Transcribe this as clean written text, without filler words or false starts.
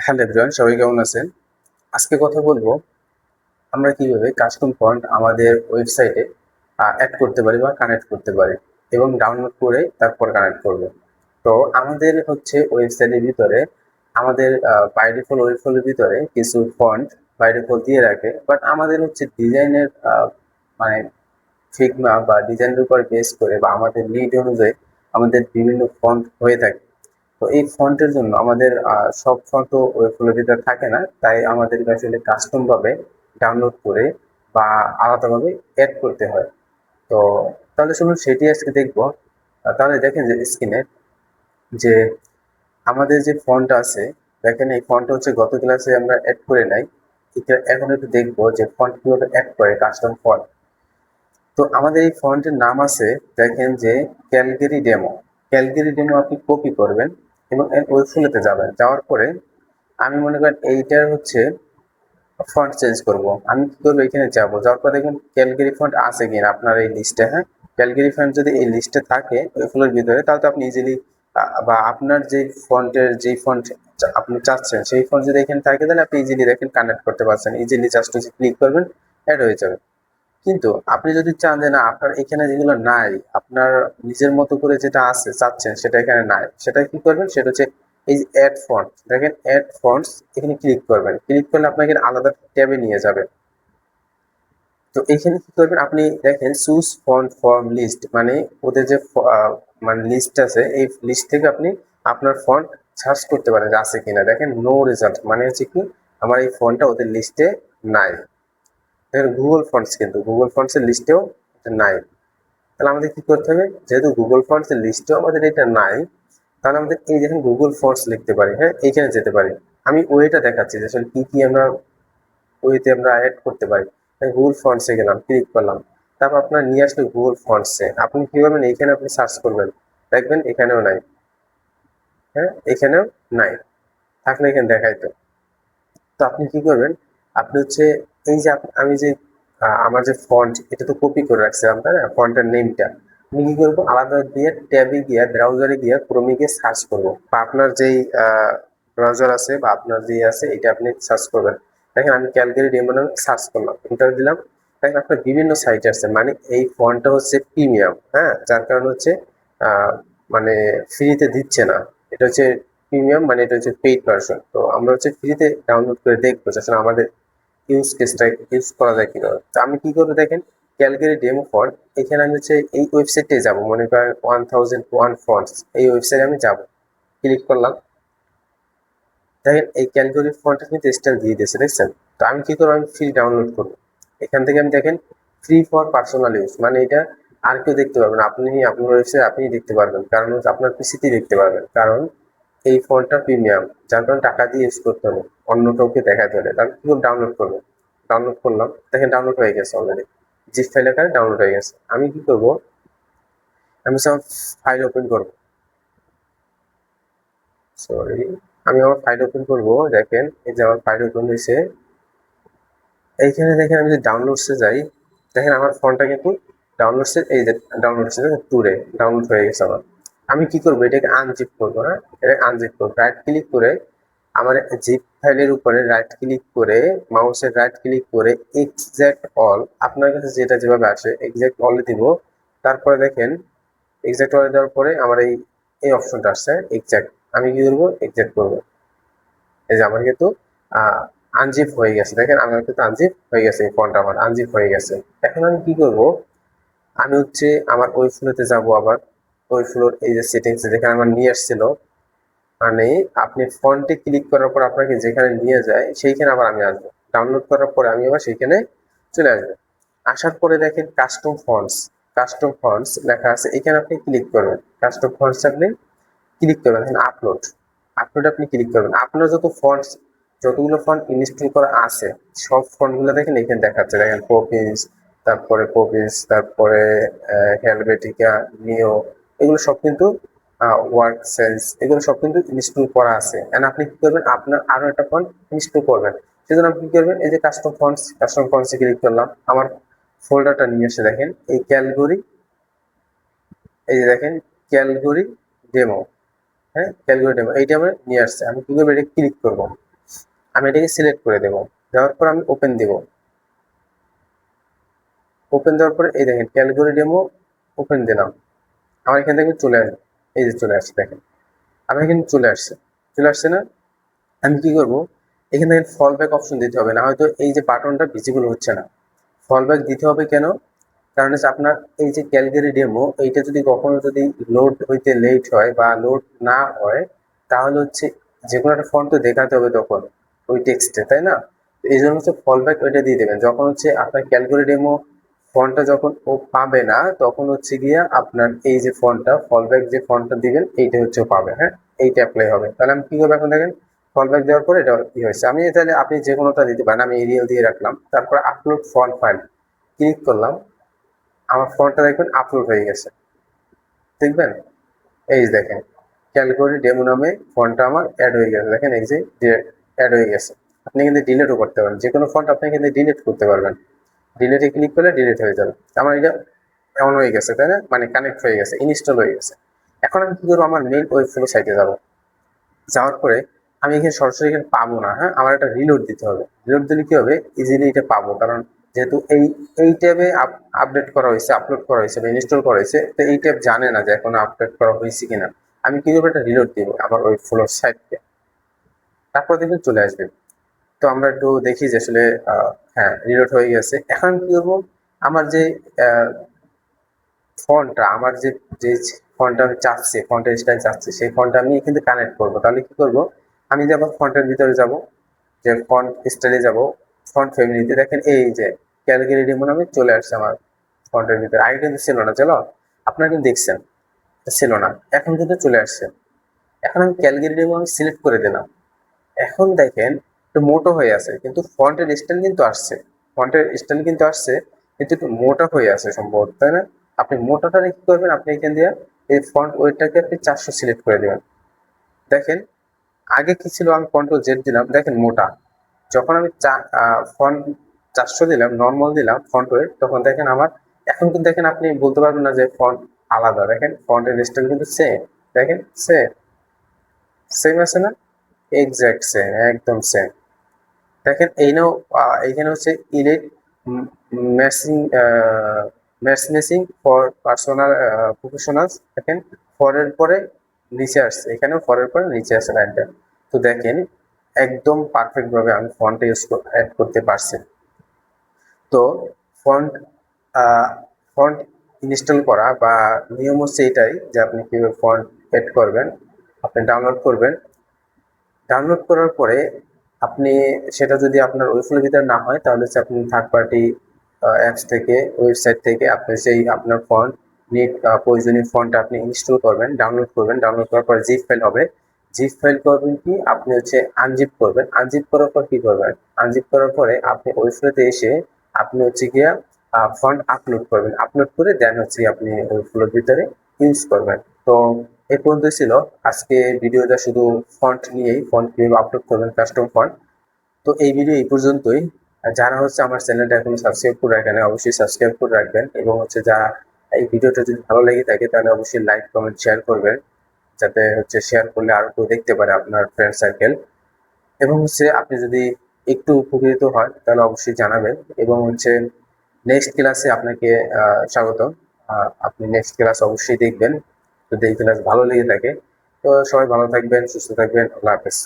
Hello everyone, সবাই কেমন আছেন? আজকে কথা বলবো আমরা কিভাবে কাস্টম ফন্ট আমাদের ওয়েবসাইটে অ্যাড করতে পারি বা কানেক্ট করতে পারি এবং ডাউনলোড করে তারপর কানেক্ট করব। তো আমাদের হচ্ছে ওয়েবসাইটের ভিতরে আমাদের বাই ডিফল্ট ওয়েবসাইটের ভিতরে কিছু ফন্ট বাই ডিফল্ট দিয়ে রাখে, বাট আমাদের হচ্ছে ডিজাইনের মানে ফিগমা বা ডিজাইনের উপর বেস করে বা আমাদের নিড অনুযায়ী আমাদের বিভিন্ন ফন্ট হয়ে থাকে। তো এই ফন্টের জন্য আমাদের সব ফন্ট তো ওয়েবগুলোর ভিতরে থাকে না, তাই আমাদেরকে আসলে কাস্টম ভাবে ডাউনলোড করে বা আলাদাভাবে অ্যাড করতে হয়। তো তাহলে শুনুন সেটি আজকে দেখবো। তাহলে দেখেন যে স্ক্রিনে যে আমাদের যে ফন্ট আছে, দেখেন এই ফন্ট হচ্ছে গত ক্লাসে আমরা অ্যাড করে নাই। এখন একটু দেখবো যে ফন্ট কিভাবে অ্যাড করে কাস্টম ফন্ট। তো আমাদের এই ফন্টের নাম আছে, দেখেন যে ক্যালগেরি ডেমো। ক্যালগেরি ডেমো আপনি কপি করবেন এবং ওয়েবসাইটে যাবেন, যাওয়ার পরে আমি মনে করেন এইটার হচ্ছে ফন্ট চেঞ্জ করব। আমি কি করবো, এখানে যাবো, যাওয়ার পর দেখবেন ক্যালগেরি ফন্ট আছে কিনা আপনার এই লিস্টে। হ্যাঁ, ক্যালগেরি ফন্ট যদি এই লিস্টে থাকে ওয়েবসাইটের ভিতরে, তাহলে তো আপনি ইজিলি বা আপনার যে ফন্টের যেই ফন্ট আপনি চাচ্ছেন সেই ফন্ট যদি এখানে থাকে, তাহলে আপনি ইজিলি দেখেন কানেক্ট করতে পারছেন। ইজিলি জাস্ট হচ্ছে ক্লিক করবেন, অ্যাড হয়ে যাবে। কিন্তু আপনি যদি চান যে না, আপনার এখানে যেগুলো নাই, আপনার নিজের মতো করে যেটা আছে চাচ্ছেন সেটা এখানে নাই, সেটা কি করবেন, সেটা হচ্ছে এই যে অ্যাড ফন্ট, দেখেন অ্যাড ফন্টস, এখানে ক্লিক করবেন। ক্লিক করলে আপনাকে আলাদা ট্যাবে নিয়ে যাবে। তো এইখানে কি করবেন, আপনি দেখেন চুজ ফন্ট ফর্ম লিস্ট, মানে ওদের যে মানে লিস্ট আছে, এই লিস্ট থেকে আপনি আপনার ফন্ট সার্চ করতে পারেন যে আছে কিনা। দেখেন নো রেজাল্ট, মানে হচ্ছে কি আমার এই ফন্টটা ওদের লিস্টে নাই। দেখেন গুগল ফন্টস, কিন্তু গুগল ফন্টসের লিস্টেও নাই। তাহলে আমাদের কি করতে হবে, যেহেতু গুগল ফন্টসের লিস্টেও আমাদের এটা নাই, তাহলে আমাদের এই দেখেন গুগল ফন্টস লিখতে পারি। হ্যাঁ, এইখানে যেতে পারি। আমি ওয়েটা দেখাচ্ছি যে আসলে কি কি আমরা ওয়েতে আমরা অ্যাড করতে পারি। গুগল ফন্টসে গেলাম, ক্লিক করলাম, তারপর আপনার নিয়ে আসলে গুগল ফন্টসে। আপনি কি করবেন, এইখানে আপনি সার্চ করবেন, দেখবেন এখানেও নাই। হ্যাঁ, এখানেও নাই, থাকলে এখানে দেখাইতো। তো আপনি কি করবেন, আপনি হচ্ছে এই যে আমি যে আমার যে ফন্ট, এটা তো কপি করে রাখছিলাম তাই না, ফন্টের নেমটা আমি কি করবো, আলাদা দিয়ে ট্যাবে গিয়ে ব্রাউজারে গিয়ে ক্রোমে গিয়ে সার্চ করবো, বা আপনার যেই ব্রাউজার আছে বা আপনার যে আছে এটা আপনি সার্চ করবেন। দেখেন আমি ক্যালগেরি ডেমো নামে সার্চ করলাম, এন্টার দিলাম। দেখেন আপনার বিভিন্ন সাইট আছে, মানে এই ফন্টটা হচ্ছে প্রিমিয়াম। হ্যাঁ, যার কারণে হচ্ছে মানে ফ্রিতে দিচ্ছে না। এটা হচ্ছে প্রিমিয়াম, মানে এটা হচ্ছে পেইড ভার্সন। তো আমরা হচ্ছে ফ্রিতে ডাউনলোড করে দেখবো যে আসলে আমাদের ইউজ কেসটা ইউজ করা যায় কিভাবে। তো আমি কি করবো, দেখেন ক্যালগেরি ডেমো ফন্ট, এখানে আমি হচ্ছে এই ওয়েবসাইটে যাবো, মনে করেন 1001 ফন্টস, এই ওয়েবসাইটে আমি যাবো, ক্লিক করলাম। দেখেন এই ক্যালগেরি ফন্টের কিন্তু স্টাইল দিয়ে দিয়েছে, দেখছেন। তো আমি কি করবো, আমি ফ্রি ডাউনলোড করবো। এখান থেকে আমি দেখেন ফ্রি ফর পার্সোনাল ইউজ, মানে এটা আর কেউ দেখতে পারবেন না, আপনি আপনার ওয়েবসাইট আপনি দেখতে পারবেন, কারণ হচ্ছে আপনার পিসিতে দেখতে পারবেন, কারণ এই ফোনটা প্রিমিয়াম, যার কারণে টাকা দিয়ে ইউজ করতে হবে, অন্য কাউকে দেখাতে হলে। তাহলে কি করে ডাউনলোড করবো, ডাউনলোড করলাম, দেখেন ডাউনলোড হয়ে গেছে অলরেডি, জিপ ফাইল আকারে ডাউনলোড হয়ে গেছে। আমি কি করব, আমি সব ফাইল ওপেন করবো, সরি, আমি আমার ফাইল ওপেন করবো। দেখেন এই যে আমার ফাইল ওপেন হয়েছে, এইখানে দেখেন আমি যদি ডাউনলোডসে যাই, দেখেন আমার ফোনটা কিন্তু ডাউনলোডসে, এই যে ডাউনলোডসে ট্যুরে ডাউনলোড হয়ে গেছে আমার। আমি কি করবো, এটাকে আনজিপ করবো। হ্যাঁ, এটাকে আনজিপ করবো, রাইট ক্লিক করে আমার জিপ ফাইলের উপরে রাইট ক্লিক করে, মাউসের রাইট ক্লিক করে এক্সাক্ট অল, আপনার কাছে যেটা যেভাবে আসে এক্সাক্ট অলে দিব। তারপরে দেখেন এক্সাক্ট অলে দেওয়ার পরে আমার এই এই অপশনটা আসছে এক্সাক্ট, আমি কি করবো, এক্সাক্ট করবো। এই যে আমার কিন্তু আনজিপ হয়ে গেছে, দেখেন আমার কিন্তু আনজিপ হয়ে গেছে, এই ফন্ট আমার আনজিপ হয়ে গেছে। এখন আমি কি করব, আমি হচ্ছে আমার ওই ফ্লোতে যাব, আবার ওই ফ্লোর এই যে সেটিংস যেখানে আমার নিয়ে আসছিল, মানে আপনি ফন্টে ক্লিক করার পর আপনাকে যেখানে নিয়ে যায় সেইখানে আবার আমি আসবো, ডাউনলোড করার পরে আমি আবার সেইখানে চলে আসবো। আসার পরে দেখেন কাস্টম ফন্টস, কাস্টম ফন্টস লেখা আছে, এখানে আপনি ক্লিক করবেন। কাস্টম ফন্টস আপনি ক্লিক করবেন, দেখেন আপলোড, আপলোড আপনি ক্লিক করবেন। আপনার যত ফন্টস, যতগুলো ফন্ট ইনস্টল করা আছে সব ফন্টগুলো দেখেন এখানে দেখাচ্ছে। দেখেন পপিন্স, তারপরে পপিন্স, তারপরে হেলভেটিকা, নিও, এগুলো সব কিন্তু ওয়ার্ক সেন্স, এগুলো সব কিন্তু ইনস্টল করা আছে। এন্ড আপনি কি করবেন, আপনার আরো একটা ফন্ট ইনস্টল করবেন, সেজন্য আপনি কি করবেন, এই যে কাস্টম ফন্টস, কাস্টম ফন্টসে ক্লিক করলাম, আমার ফোল্ডারটা নিয়ে এসে দেখেন এই ক্যালগরি, এই যে দেখেন ক্যালগরি ডেমো। হ্যাঁ, ক্যালকুলেট ডেমো এইটা আমরা নিয়ে আসছে। আমি কি করবো, এটা ক্লিক করবো। আমি এটাকে সিলেক্ট করে দেবো, দেওয়ার পর আমি ওপেন দেব। ওপেন দেওয়ার পরে এই দেখেন ক্যালকুলেট ডেমো ওপেন দিলাম, আমার এখান থেকে চলে আসবে, এই যে চলে আসছে দেখেন আমার এখানে চলে আসছে না। আমি কি করব, এখান থেকে ফল ব্যাক অপশন দিতে হবে, না হয়তো এই যে বাটনটা ভিজিবল হচ্ছে না। ফল ব্যাক দিতে হবে কেন, কারণ হচ্ছে আপনার এই যে ক্যালগেরি ডেমো এইটা যদি কখনো যদি লোড হইতে লেট হয় বা লোড না হয়, তাহলে হচ্ছে যে কোনো একটা ফন্ট তো দেখাতে হবে তখন ওই টেক্সটে, তাই না? এই জন্য হচ্ছে ফল ব্যাক ওইটা দিয়ে দেবেন, যখন হচ্ছে আপনার ক্যালগেরি ডেমো ফন্টটা যখন ও পাবে না তখন হচ্ছে গিয়া আপনার এই যে ফন্টটা ফল ব্যাক যে ফন্টটা দিবেন এইটা হচ্ছে ও পাবে। হ্যাঁ, এইটা অ্যাপ্লাই হবে। তাহলে আমি কি করবো, এখন দেখেন ফল ব্যাক দেওয়ার পরে এটা কি হয়েছে। আমি তাহলে আপনি যে কোনোটা দিতে পারেন, আমি এরিয়াল দিয়ে রাখলাম, তারপর আপলোড ফন্ট ফাইল ক্লিক করলাম, আমার ফন্টটা দেখবেন আপলোড হয়ে গেছে, দেখবেন এই যে দেখেন ক্যালকুলেট ডেমো নামে ফন্টটা আমার অ্যাড হয়ে গেছে, দেখেন এই যে অ্যাড হয়ে গেছে। আপনি কিন্তু ডিলিটও করতে পারেন, যে কোনো ফন্ট আপনি কিন্তু ডিলিট করতে পারবেন, ডিলিটে ক্লিক করলে ডিলিট হয়ে যাবে। আমার এটা এমন হয়ে গেছে, তাই না, মানে কানেক্ট হয়ে গেছে, ইনস্টল হয়ে গেছে। এখন আমি কি করবো, আমার মেইন ওয়েব ফ্লো সাইটে যাবো, যাওয়ার পরে আমি এখানে সরাসরি এখানে পাবো না। হ্যাঁ, আমার একটা রিলোড দিতে হবে, রিলোড দিলে কি হবে, ইজিলি এটা পাবো, কারণ যেহেতু এই ট্যাবে আপডেট করা হয়েছে, আপলোড করা হয়েছে বা ইনস্টল করা হয়েছে, তো এই ট্যাব জানে না যে এখন আপডেট করা হয়েছে কিনা। আমি কি করবো, একটা রিলোড দিব আমার ওই ফ্লোর সাইটকে, তারপর দেখবেন চলে আসবে। তো আমরা একটু দেখি যে আসলে হ্যাঁ রিলোড হয়ে গেছে। এখন আমি কি করবো, আমার যে ফন্টটা আমার যে ফন্টটা আমি চাচ্ছি, ফন্টের স্টাইল চাচ্ছি, সেই ফন্টটা আমি কিন্তু কানেক্ট করবো। তাহলে কি করবো, আমি যাব ফন্টের ভিতরে যাব, যে ফন্ট স্টাইলে যাব, ফন্ট ফ্যামিলিতে দেখেন এই যে ক্যালগেরি ডেমো নামে চলে আসছে আমার ফন্টের ভিতরে। আগে কিন্তু ছিল না, চলো আপনারা কিন্তু দেখছেন ছিল না, এখন কিন্তু চলে আসছে। এখন আমি ক্যালগেরি ডেমো আমি সিলেক্ট করে দিলাম, এখন দেখেন একটু মোটো হয়ে আছে, কিন্তু ফন্টের স্টাইল কিন্তু আসছে, ফন্টের স্টাইল কিন্তু আসছে, কিন্তু একটু মোটা হয়ে আছে সম্ভবত, তাই না? আপনি মোটাটা কি করবেন, আপনি এখান দিয়ে এই ফন্ট ওয়েটটাকে আপনি 400 সিলেক্ট করে দেবেন। দেখেন আগে কি ছিল, আমি কন্ট্রোল জেড দিলাম, দেখেন মোটা। যখন আমি ফন্ট 400 দিলাম, নর্মাল দিলাম ফন্ট ওয়েট, তখন দেখেন আমার এখন কিন্তু দেখেন আপনি বলতে পারবেন না যে ফন্ট আলাদা, দেখেন ফন্টের স্টাইল কিন্তু সেম, দেখেন সেম আছে না, এক্স্যাক্ট সেম, একদম সেম। দেখেন এই নাও এইখানে হচ্ছে elite messing messing for personal professionals, দেখেন ফরের পরে নিচে আসছে, এখানেও ফরের পরে নিচে আসছে লাইনটা। তো দেখেন একদম পারফেক্ট ভাবে আমি ফন্ট ইউজ অ্যাড করতে পারছি। তো ফন্ট ফন্ট ইনস্টল করা বা নিয়ম হচ্ছে এটাই যে আপনি কীভাবে ফন্ট এড করবেন, আপনি ডাউনলোড করবেন, ডাউনলোড করার পরে আপনি সেটা যদি আপনার ওয়েবসাইটের ভিতরে না হয়, তাহলে হচ্ছে আপনি থার্ড পার্টি অ্যাপস থেকে, ওয়েবসাইট থেকে আপনি সেই আপনার ফন্ট নিড প্রয়োজনীয় ফন্ট আপনি ইনস্টল করবেন, ডাউনলোড করবেন, ডাউনলোড করার পর জিপ ফাইল হবে, জিপ ফাইল করবেন কি আপনি হচ্ছে আনজিপ করবেন, আনজিপ করার পর কি করবেন, আনজিপ করার পরে আপনি ওয়েবসাইটে এসে আপনি হচ্ছে গিয়া ফন্ট আপলোড করবেন, আপলোড করে দেন হচ্ছে আপনি ওয়েবসাইটের ভিতরে ইউজ করবেন। তো এই পর্যন্ত ছিল আজকে ভিডিওটা, শুধু ফন্ট নিয়েই, ফন্ট কিভাবে আপলোড করবেন কাস্টম ফন্ট। তো এই ভিডিও এই পর্যন্তই। যারা হচ্ছে আমার চ্যানেলটা এখনো সাবস্ক্রাইব করে রাখেন, অবশ্যই সাবস্ক্রাইব করে রাখবেন, এবং হচ্ছে যা এই ভিডিওটা যদি ভালো লেগে থাকে তাহলে অবশ্যই লাইক কমেন্ট শেয়ার করবেন, যাতে হচ্ছে শেয়ার করলে আরো কেউ দেখতে পারে আপনার ফ্রেন্ড সার্কেল। এবং হচ্ছে আপনি যদি একটু উপকৃত হয় তাহলে অবশ্যই জানাবেন, এবং হচ্ছে নেক্সট ক্লাসে আপনাকে স্বাগত। আপনি নেক্সট ক্লাস অবশ্যই দেখবেন যদি এই ক্লাস ভালো লেগে থাকে। তো সবাই ভালো থাকবেন, সুস্থ থাকবেন, আল্লাহ হাফেজ।